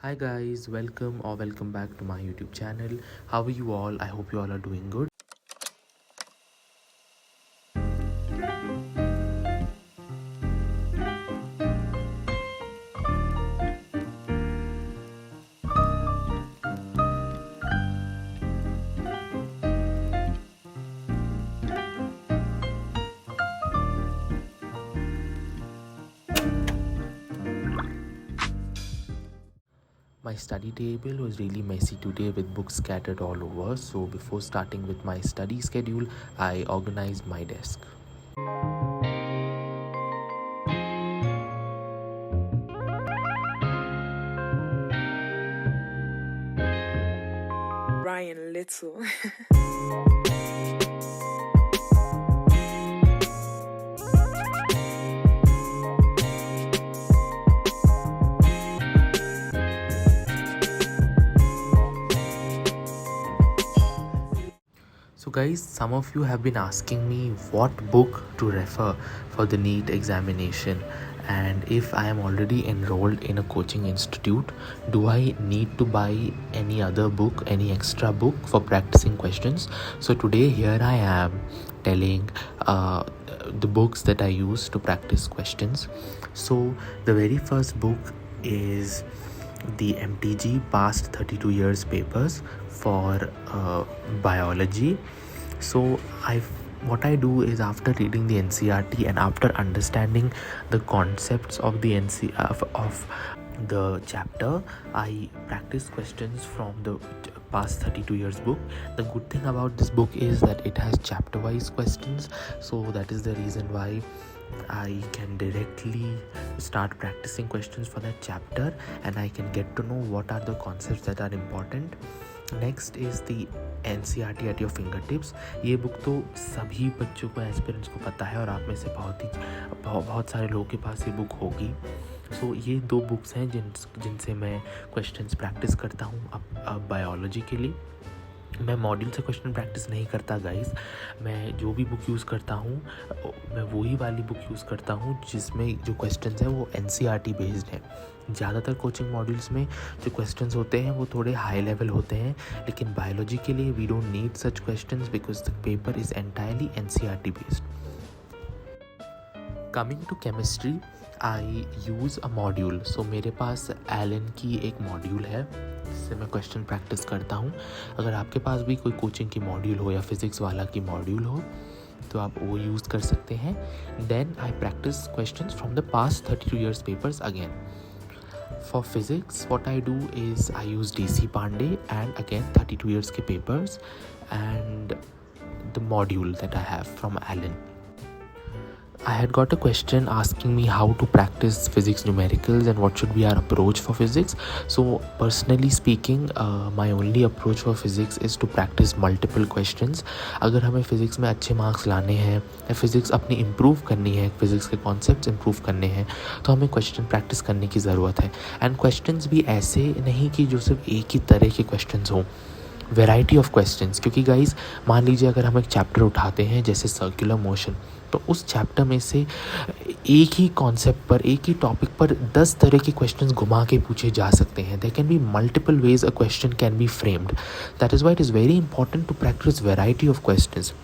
Hi guys, welcome back to my YouTube channel. How are you all? I hope you all are doing good. My study table was really messy today with books scattered all over. So before starting with my study schedule, I organized my desk. Ryan Little. So guys, some of you have been asking me what book to refer for the NEET examination, and if I am already enrolled in a coaching institute, do I need to buy any other book, any extra book for practicing questions? So today here I am telling the books that I use to practice questions. So the very first book is the MTG past 32 years papers for biology. So what I do is, after reading the NCERT and after understanding the concepts of the of the chapter, I practice questions from the past 32 years book. The good thing about this book is that it has chapter wise questions, so that is the reason why I can directly start practicing questions for that chapter, and I can get to know what are the concepts that are important. Next is the NCERT at your finger tips. ये book तो सभी बच्चों को, aspirants को पता है, और आप में से बहुत सारे लोगों के पास ये बुक होगी. सो ये दो बुक्स हैं जिनसे मैं क्वेश्चंस प्रैक्टिस करता हूँ अब बायोलॉजी के लिए. मैं मॉड्यूल से क्वेश्चन प्रैक्टिस नहीं करता गाइस. मैं जो भी बुक यूज़ करता हूँ, मैं वही वाली बुक यूज़ करता हूँ जिसमें जो क्वेश्चंस हैं वो NCERT बेस्ड हैं. ज़्यादातर कोचिंग मॉड्यूल्स में जो क्वेश्चंस होते हैं वो थोड़े हाई लेवल होते हैं, लेकिन बायोलॉजी के लिए we don't need such questions because the paper is entirely NCERT based. Coming to chemistry, I use a module. So मेरे पास एलन की एक मॉड्यूल है जिससे मैं क्वेश्चन प्रैक्टिस करता हूँ. अगर आपके पास भी कोई कोचिंग की मॉड्यूल हो या फिज़िक्स वाला की मॉड्यूल हो तो आप वो यूज़ कर सकते हैं. Then I practice questions from the past 32 years papers again. For physics, what I do is I use DC Pandey and again 32 years के papers and the module that I have from Alan. I had got a question asking me how to practice physics numericals and what should be our approach for physics. So personally speaking, my only approach for physics is to practice multiple questions. अगर हमें physics में अच्छे marks लाने हैं या physics अपनी improve करनी है, physics के concepts improve करने हैं, तो हमें question practice करने की ज़रूरत है. And questions भी ऐसे नहीं कि जो सिर्फ एक ही तरह के questions हों, वेराइटी ऑफ क्वेश्चंस. क्योंकि गाइज मान लीजिए अगर हम एक चैप्टर उठाते हैं जैसे सर्कुलर मोशन, तो उस चैप्टर में से एक ही कॉन्सेप्ट पर, एक ही टॉपिक पर 10 तरह के क्वेश्चंस घुमा के पूछे जा सकते हैं. There can be multiple ways a question can be framed. That is why it is very important to practice variety of questions.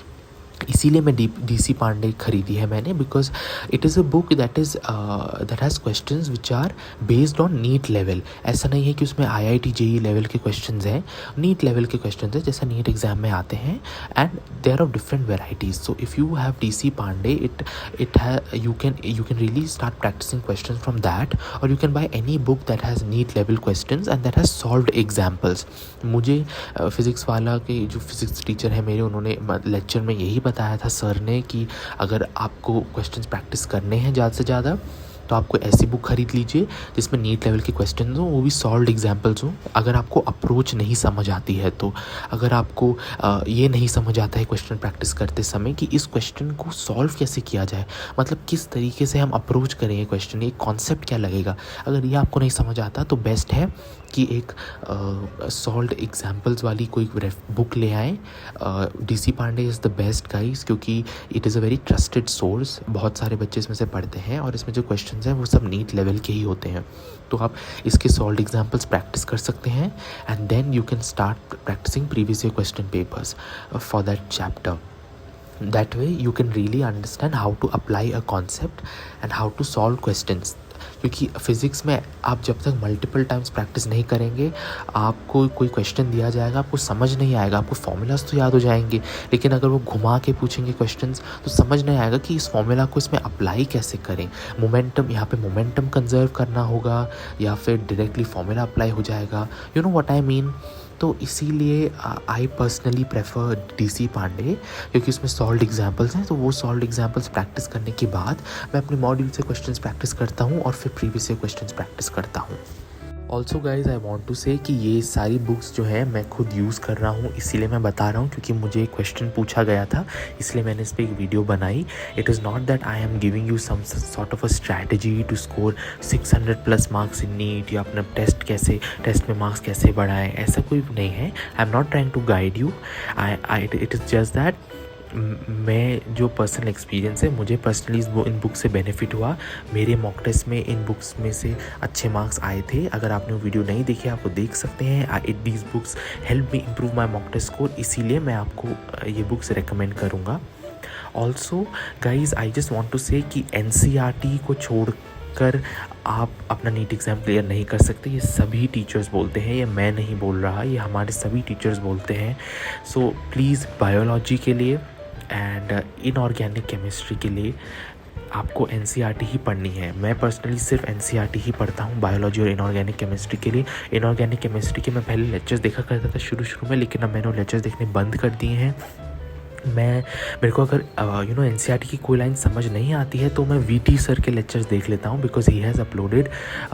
इसीलिए मैं DC पांडे खरीदी है मैंने, because it is a book that has questions which are based on NEET level. ऐसा नहीं है कि उसमें IIT JEE लेवल के क्वेश्चंस हैं, नीट लेवल के क्वेश्चंस हैं जैसा नीट एग्जाम में आते हैं. And they are of different varieties. So if you have DC Pandey, you can really start practicing questions from that, or you can buy any book that has NEET level questions and that has solved examples. मुझे physics वाला के जो physics teacher है मेरे, उन्होंने lecture में यही बताया था सर ने कि अगर आपको क्वेश्चंस प्रैक्टिस करने हैं ज़्यादा से ज़्यादा तो आपको ऐसी बुक खरीद लीजिए जिसमें नीट लेवल के क्वेश्चंस हों, वो भी सॉल्व्ड एग्जांपल्स हों. अगर आपको अप्रोच नहीं समझ आती है, तो अगर आपको ये नहीं समझ आता है क्वेश्चन प्रैक्टिस करते समय कि इस क्वेश्चन को सॉल्व कैसे किया जाए, मतलब किस तरीके से हम अप्रोच करेंगे क्वेश्चन, ये कॉन्सेप्ट क्या लगेगा, अगर ये आपको नहीं समझ आता तो बेस्ट है कि एक सॉल्व्ड एग्जाम्पल्स वाली कोई बुक ले आएँ। DC Pandey is the best guys, क्योंकि it is a very trusted source. बहुत सारे बच्चे इसमें से पढ़ते हैं और इसमें जो क्वेश्चंस हैं वो सब नीट लेवल के ही होते हैं। तो आप इसके सॉल्व्ड एग्जाम्पल्स प्रैक्टिस कर सकते हैं and then you can start practicing previous year question papers for that chapter. That way you can really understand how to apply a concept and how to solve questions. क्योंकि physics में आप जब तक multiple times practice नहीं करेंगे, आपको कोई question दिया जाएगा, आपको समझ नहीं आएगा। आपको फॉर्मूलाज तो याद हो जाएंगे, लेकिन अगर वो घुमा के पूछेंगे क्वेश्चंस तो समझ नहीं आएगा कि इस फॉर्मूला को इसमें अप्लाई कैसे करें। मोमेंटम, यहाँ पे मोमेंटम कंजर्व करना होगा या फिर डायरेक्टली फॉर्मूला अप्लाई हो जाएगा। You know what I mean. तो इसीलिए I personally prefer DC Pandey, क्योंकि उसमें सॉल्व्ड एग्जाम्पल्स हैं। तो वो सॉल्व्ड एग्जाम्पल्स प्रैक्टिस करने के बाद मैं अपने मॉड्यूल से क्वेश्चंस प्रैक्टिस करता हूँ और फिर प्रीवियस ईयर क्वेश्चंस प्रैक्टिस करता हूँ। Also guys I want to say कि ये सारी बुक्स जो है मैं खुद यूज़ कर रहा हूँ, इसीलिए मैं बता रहा हूँ, क्योंकि मुझे क्वेश्चन पूछा गया था, इसलिए मैंने इस पर एक वीडियो बनाई। It is not that I am giving you some sort of a strategy to score 600+ marks in NEET, या अपना टेस्ट में मार्क्स कैसे बढ़ाएं, ऐसा कोई नहीं है। I am not trying to guide you. It is just that मैं जो पर्सनल एक्सपीरियंस है, मुझे पर्सनली इन बुक से बेनिफिट हुआ। मेरे मॉक टेस्ट में इन बुक्स में से अच्छे मार्क्स आए थे। अगर आपने वो वीडियो नहीं देखी, आप वो देख सकते हैं। These books help me improve my mock test score, इसीलिए मैं आपको ये बुक्स रिकमेंड करूँगा। Also guys I just want to say कि NCERT को छोड़कर आप अपना नीट एग्ज़ाम क्लियर नहीं कर सकते। ये सभी टीचर्स बोलते हैं, ये मैं नहीं बोल रहा, ये हमारे सभी टीचर्स बोलते हैं। सो प्लीज़ बायोलॉजी के लिए एंड इनऑर्गेनिक केमिस्ट्री के लिए आपको NCERT ही पढ़नी है। मैं पर्सनली सिर्फ NCERT ही पढ़ता हूँ बायोलॉजी और इनऑर्गेनिक केमिस्ट्री के लिए। इनऑर्गेनिक केमिस्ट्री के मैं पहले लेक्चर्स देखा करता था शुरू में, लेकिन अब मैंने वो लेक्चर्स देखने बंद कर दिए हैं। मेरे को अगर NCERT की कोई लाइन समझ नहीं आती है तो मैं VT सर के लेक्चर्स देख लेता हूँ, because he has uploaded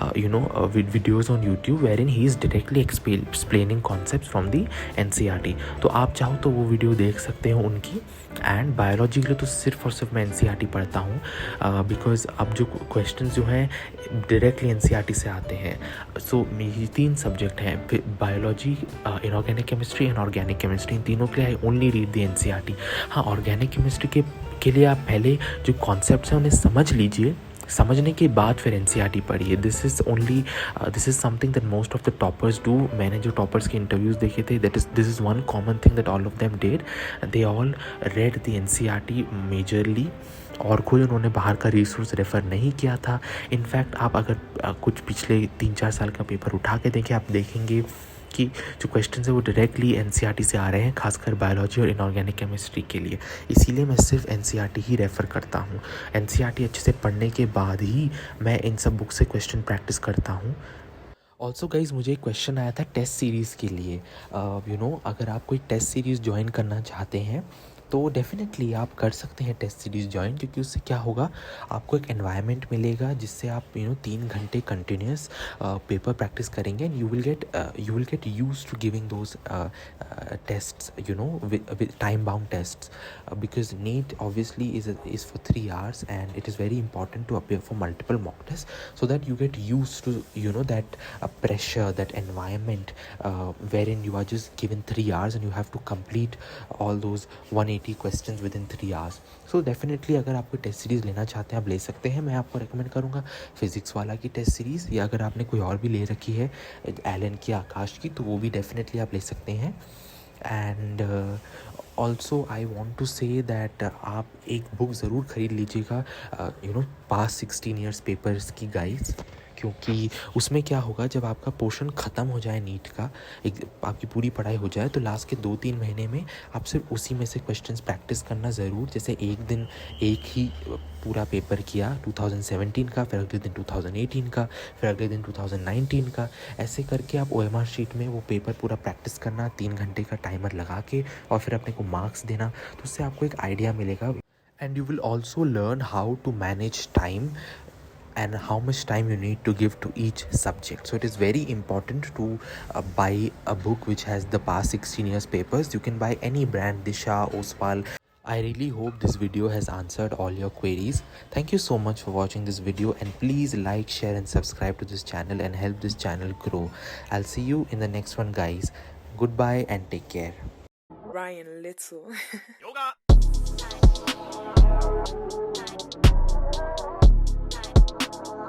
videos on YouTube wherein he is directly explaining concept from the NCERT। तो आप चाहो तो वो वीडियो देख सकते हो उनकी। एंड बायोलॉजी के लिए तो सिर्फ और सिर्फ मैं NCERT पढ़ता हूँ, बिकॉज अब जो क्वेश्चन जो हैं डायरेक्टली NCERT से आते हैं। सो मेरी 3 सब्जेक्ट हैं, biology, inorganic chemistry and organic chemistry. इन तीनों के लिए I only read the NCERT। हाँ, ऑर्गेनिक केमिस्ट्री के लिए आप पहले जो कॉन्सेप्ट्स हैं उन्हें समझ लीजिए, समझने के बाद फिर NCERT पढ़िए। This is something that most of the toppers do. मैंने जो टॉपर्स के इंटरव्यूज़ देखे थे, this is one common thing that all of them did. They all read the NCERT majorly, और कोई उन्होंने बाहर का रिसोर्स रेफ़र नहीं किया था। इनफैक्ट आप अगर कुछ पिछले 3-4 साल का पेपर उठा के देखें, आप देखेंगे कि जो क्वेश्चन है वो डायरेक्टली NCERT से आ रहे हैं, खासकर बायोलॉजी और इनऑर्गेनिक केमिस्ट्री के लिए। इसीलिए मैं सिर्फ NCERT ही रेफ़र करता हूँ। NCERT अच्छे से पढ़ने के बाद ही मैं इन सब बुक से क्वेश्चन प्रैक्टिस करता हूँ। ऑल्सो गाइज मुझे एक क्वेश्चन आया था टेस्ट सीरीज़ के लिए। अगर आप कोई टेस्ट सीरीज़ ज्वाइन करना चाहते हैं तो डेफिनेटली आप कर सकते हैं टेस्ट सीरीज़ ज्वाइन, क्योंकि उससे क्या होगा, आपको एक एनवायरनमेंट मिलेगा जिससे आप 3 घंटे कंटिन्यूस पेपर प्रैक्टिस करेंगे and you will get use to giving those tests, time bound tests, because NEET obviously is for 3 hours and it is very important to appear for multiple mock tests so that you get used to that pressure, that environment wherein you are just given 3 hours and you have to complete all those 180 questions with in 3 hours। So definitely अगर आप कोई test series लेना चाहते हैं आप ले सकते हैं। मैं आपको रिकमेंड करूँगा फिज़िक्स वाला की टेस्ट सीरीज़, या अगर आपने कोई और भी ले रखी है एलन की, आकाश की, तो वो भी डेफिनेटली आप ले सकते हैं। And also I want to say that आप एक बुक ज़रूर ख़रीद लीजिएगा पास्ट 16 years पेपर्स की गाइड्स, क्योंकि उसमें क्या होगा, जब आपका पोर्शन ख़त्म हो जाए नीट का, आपकी पूरी पढ़ाई हो जाए, तो लास्ट के 2-3 महीने में आप सिर्फ उसी में से क्वेश्चंस प्रैक्टिस करना ज़रूर। जैसे एक दिन एक ही पूरा पेपर किया 2017 का, फिर अगले दिन 2018 का, फिर अगले दिन 2019 का, ऐसे करके आप OMR शीट में वो पेपर पूरा प्रैक्टिस करना 3 घंटे का टाइमर लगा के, और फिर अपने को मार्क्स देना। तो उससे आपको एक आइडिया मिलेगा and you will also learn how to manage time and how much time you need to give to each subject. So it is very important to buy a book which has the past 16 years papers. You can buy any brand, Disha, Oswal, I really hope this video has answered all your queries. Thank you so much for watching this video, and please like, share and subscribe to this channel and help this channel grow. I'll see you in the next one, guys. Goodbye and take care. Ryan Little. Yoga.